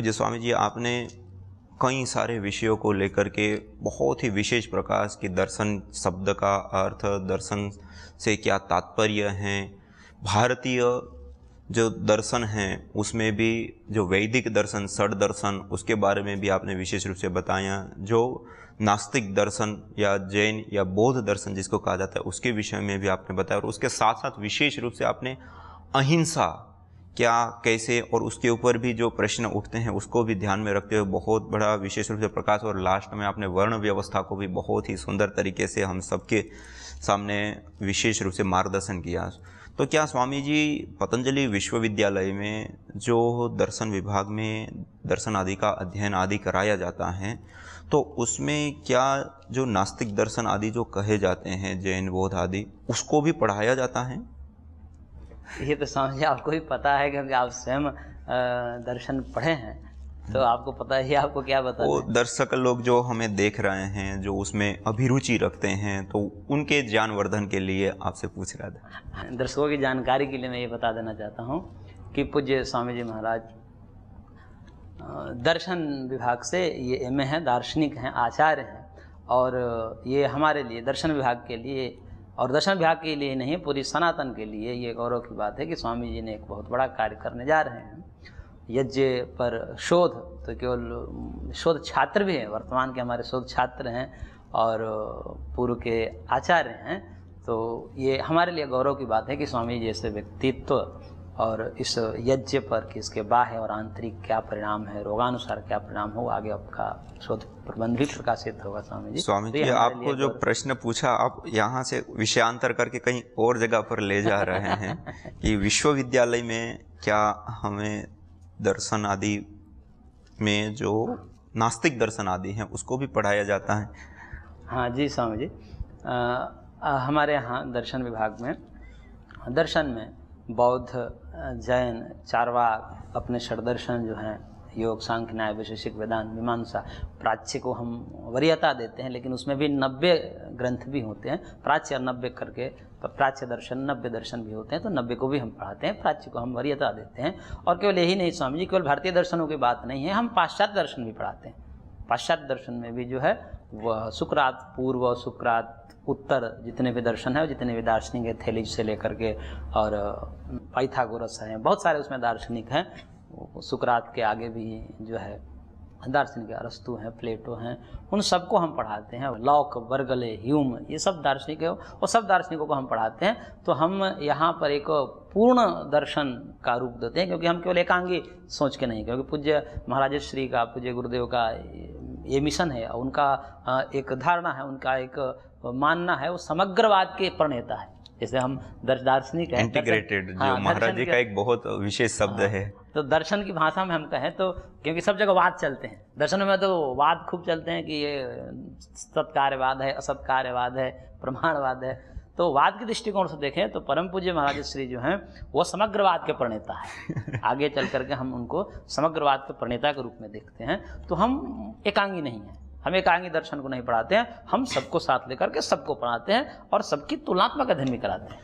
पूज्य स्वामी जी, आपने कई सारे विषयों को लेकर के बहुत ही विशेष प्रकार की दर्शन शब्द का अर्थ, दर्शन से क्या तात्पर्य है, भारतीय जो दर्शन हैं उसमें भी जो वैदिक दर्शन, षड दर्शन, उसके बारे में भी आपने विशेष रूप से बताया। जो नास्तिक दर्शन या जैन या बौद्ध दर्शन जिसको कहा जाता है उसके विषय में भी आपने बताया, और उसके साथ साथ विशेष रूप से आपने अहिंसा क्या, कैसे, और उसके ऊपर भी जो प्रश्न उठते हैं उसको भी ध्यान में रखते हुए बहुत बड़ा विशेष रूप से प्रकाश, और लास्ट में आपने वर्ण व्यवस्था को भी बहुत ही सुंदर तरीके से हम सबके सामने विशेष रूप से मार्गदर्शन किया। तो क्या स्वामी जी पतंजलि विश्वविद्यालय में जो दर्शन विभाग में दर्शन आदि का अध्ययन आदि कराया जाता है, तो उसमें क्या जो नास्तिक दर्शन आदि जो कहे जाते हैं, जैन बौद्ध आदि, उसको भी पढ़ाया जाता है? ये तो समझिए आपको भी पता है, क्योंकि आप स्वयं दर्शन पढ़े हैं, तो आपको पता है। आपको क्या बताना वो है? दर्शक लोग जो हमें देख रहे हैं, जो उसमें अभिरुचि रखते हैं, तो उनके ज्ञानवर्धन के लिए आपसे पूछ रहा था। दर्शकों की जानकारी के लिए मैं ये बता देना चाहता हूँ कि पूज्य स्वामी जी महाराज दर्शन विभाग से ये एमए हैं, दार्शनिक हैं, आचार्य हैं, और ये हमारे लिए दर्शन विभाग के लिए, और दर्शन विभाग के लिए नहीं, पूरी सनातन के लिए ये गौरव की बात है कि स्वामी जी ने एक बहुत बड़ा कार्य करने जा रहे हैं। यज्ञ पर शोध, तो केवल शोध छात्र भी हैं, वर्तमान के हमारे शोध छात्र हैं और पूर्व के आचार्य हैं। तो ये हमारे लिए गौरव की बात है कि स्वामी जी जैसे व्यक्तित्व और इस यज्ञ पर कि इसके बाह्य और आंतरिक क्या परिणाम है, रोगानुसार क्या परिणाम हो, आगे आपका शोध प्रबंध भी प्रकाशित होगा। स्वामी जी, स्वामी जी, आपको जो प्रश्न पूछा आप यहाँ से विषयांतर करके कहीं और जगह पर ले जा रहे हैं कि विश्वविद्यालय में क्या हमें दर्शन आदि में जो नास्तिक दर्शन आदि हैं उसको भी पढ़ाया जाता है? हाँ जी स्वामी जी, हमारे यहाँ दर्शन विभाग में, दर्शन में बौद्ध, जैन, चारवाक, अपने षडदर्शन जो हैं, योग, सांख्य, न्याय, वैशेषिक, वेदांत, मीमांसा, प्राच्य को हम वरीयता देते हैं, लेकिन उसमें भी 90 ग्रंथ भी होते हैं। प्राच्य और 90 करके, प्राच्य दर्शन 90 दर्शन भी होते हैं, तो 90 को भी हम पढ़ाते हैं, प्राच्य को हम वरीयता देते हैं। और केवल यही नहीं स्वामी जी, केवल भारतीय दर्शनों की बात नहीं है, हम पाश्चात्य दर्शन भी पढ़ाते हैं। पाश्चात्य दर्शन में भी जो है वह सुकरात पूर्व, सुकरात उत्तर, जितने भी दर्शन है, जितने भी दार्शनिक है, थेलीज से लेकर के और पाइथागोरस हैं, बहुत सारे उसमें दार्शनिक हैं। सुकरात के आगे भी जो है दार्शनिक, अरस्तु हैं, प्लेटो हैं, उन सबको हम पढ़ाते हैं। लॉक, बर्गले, ह्यूम, ये सब दार्शनिक है, और सब दार्शनिकों को हम पढ़ाते हैं। तो हम यहाँ पर एक पूर्ण दर्शन का रूप देते हैं, क्योंकि हम केवल एकांगी सोच के नहीं, क्योंकि पूज्य महाराज श्री का, पूज्य गुरुदेव का ये मिशन है, उनका एक धारणा है, उनका एक मानना है, वो समग्रवाद के प्रणेता है। जैसे हम दार्शनिक हैं, इंटीग्रेटेड, जो महाराज जी का एक बहुत विशेष शब्द है। तो दर्शन की भाषा में हम कहें तो, क्योंकि सब जगह वाद चलते हैं, दर्शन में तो वाद खूब चलते हैं कि ये सत्कार्यवाद है, असत्कार्यवाद है, प्रमाणवाद है। तो वाद के दृष्टिकोण से देखें तो परम पूज्य महाराज श्री जो हैं वो समग्रवाद के प्रणेता है। आगे चल करके हम उनको समग्रवाद के प्रणेता के रूप में देखते हैं। तो हम एकांगी नहीं हैं, हम एकांगी दर्शन को नहीं पढ़ाते हैं, हम सबको साथ लेकर के सबको पढ़ाते हैं और सबकी तुलनात्मक अध्ययन भी कराते हैं।